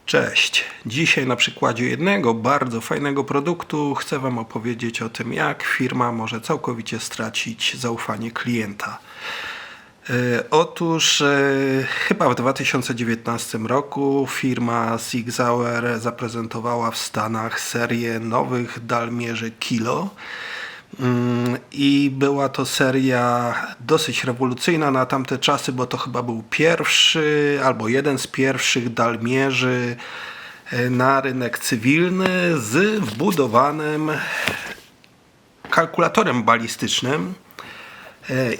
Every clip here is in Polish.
Cześć! Dzisiaj na przykładzie jednego bardzo fajnego produktu chcę Wam opowiedzieć o tym, jak firma może całkowicie stracić zaufanie klienta. Otóż chyba w 2019 roku firma Sig Sauer zaprezentowała w Stanach serię nowych dalmierzy Kilo. I była to seria dosyć rewolucyjna na tamte czasy, bo to chyba był pierwszy albo jeden z pierwszych dalmierzy na rynek cywilny z wbudowanym kalkulatorem balistycznym.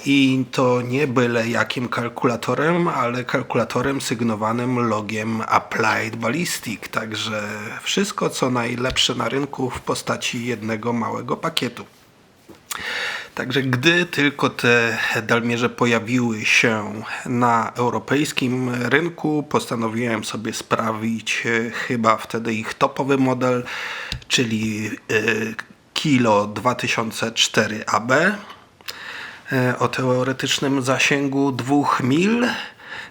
I to nie byle jakim kalkulatorem, ale kalkulatorem sygnowanym logiem Applied Ballistic. Także wszystko co najlepsze na rynku w postaci jednego małego pakietu. Także gdy tylko te dalmierze pojawiły się na europejskim rynku, postanowiłem sobie sprawić chyba wtedy ich topowy model, czyli Kilo 2004 AB o teoretycznym zasięgu 2 mil.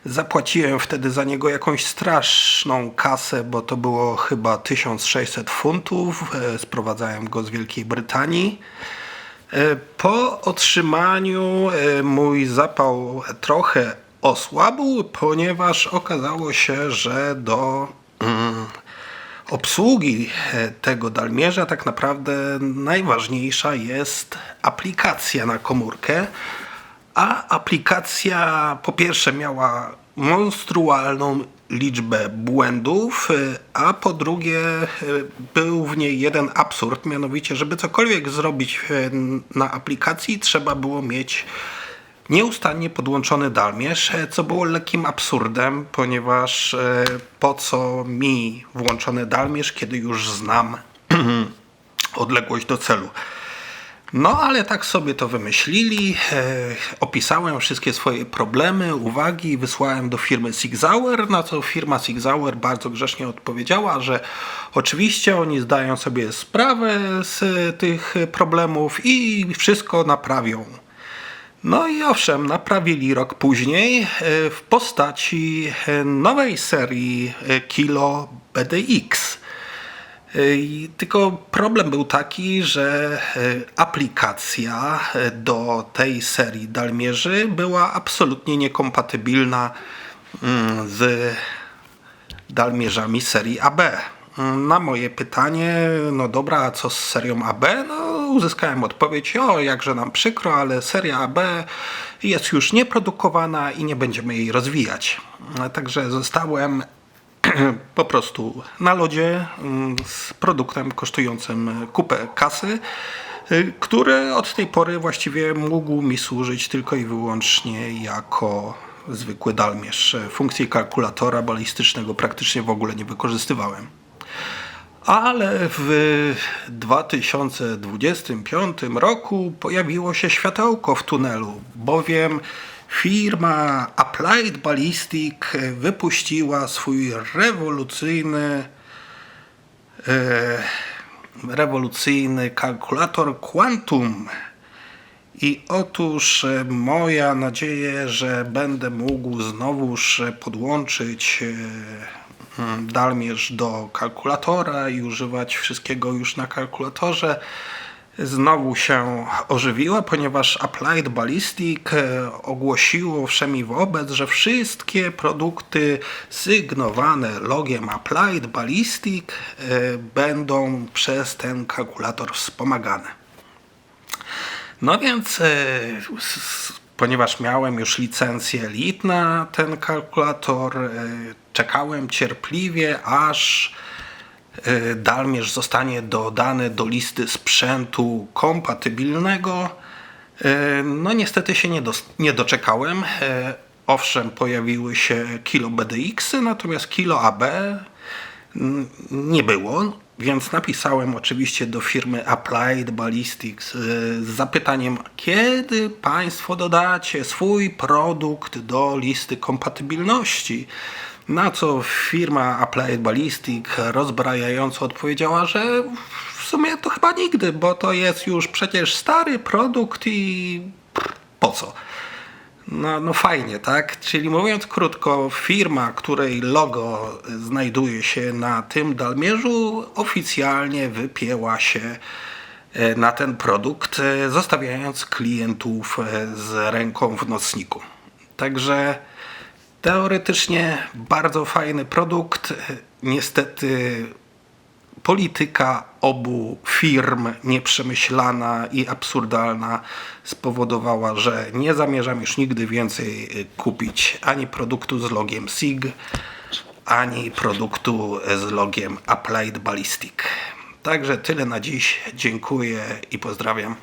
Zapłaciłem wtedy za niego jakąś straszną kasę, bo to było chyba 1600 funtów. Sprowadzałem go z Wielkiej Brytanii. Po otrzymaniu mój zapał trochę osłabł, ponieważ okazało się, że do obsługi tego dalmierza tak naprawdę najważniejsza jest aplikacja na komórkę, a aplikacja po pierwsze miała monstrualną liczbę błędów, a po drugie był w niej jeden absurd, mianowicie żeby cokolwiek zrobić na aplikacji trzeba było mieć nieustannie podłączony dalmierz, co było lekkim absurdem, ponieważ po co mi włączony dalmierz, kiedy już znam odległość do celu. No ale tak sobie to wymyślili, opisałem wszystkie swoje problemy, uwagi, wysłałem do firmy Sig Sauer, na co firma Sig Sauer bardzo grzecznie odpowiedziała, że oczywiście oni zdają sobie sprawę z tych problemów i wszystko naprawią. No i owszem, naprawili rok później w postaci nowej serii Kilo BDX. Tylko problem był taki, że aplikacja do tej serii dalmierzy była absolutnie niekompatybilna z dalmierzami serii AB. Na moje pytanie, no dobra, a co z serią AB? No uzyskałem odpowiedź, jakże nam przykro, ale seria AB jest już nieprodukowana i nie będziemy jej rozwijać. Także zostałem po prostu na lodzie z produktem kosztującym kupę kasy, który od tej pory właściwie mógł mi służyć tylko i wyłącznie jako zwykły dalmierz. Funkcji kalkulatora balistycznego praktycznie w ogóle nie wykorzystywałem. Ale w 2025 roku pojawiło się światełko w tunelu, bowiem firma Applied Ballistic wypuściła swój rewolucyjny kalkulator Quantum. I otóż moja nadzieja, że będę mógł znowuż podłączyć dalmierz do kalkulatora i używać wszystkiego już na kalkulatorze, znowu się ożywiła, ponieważ Applied Ballistic ogłosiło wszemi wobec, że wszystkie produkty sygnowane logiem Applied Ballistic będą przez ten kalkulator wspomagane. No więc ponieważ miałem już licencję Elite na ten kalkulator, czekałem cierpliwie, aż dalmierz zostanie dodany do listy sprzętu kompatybilnego. No niestety się nie doczekałem. Owszem, pojawiły się Kilo BDX, natomiast Kilo AB nie było. Więc napisałem oczywiście do firmy Applied Ballistics z zapytaniem, kiedy Państwo dodacie swój produkt do listy kompatybilności. Na co firma Applied Ballistic rozbrajająco odpowiedziała, że w sumie to chyba nigdy, bo to jest już przecież stary produkt i po co? No fajnie, tak? Czyli mówiąc krótko, firma, której logo znajduje się na tym dalmierzu, oficjalnie wypięła się na ten produkt, zostawiając klientów z ręką w nocniku. Także teoretycznie bardzo fajny produkt. Niestety polityka obu firm, nieprzemyślana i absurdalna, spowodowała, że nie zamierzam już nigdy więcej kupić ani produktu z logiem SIG, ani produktu z logiem Applied Ballistic. Także tyle na dziś. Dziękuję i pozdrawiam.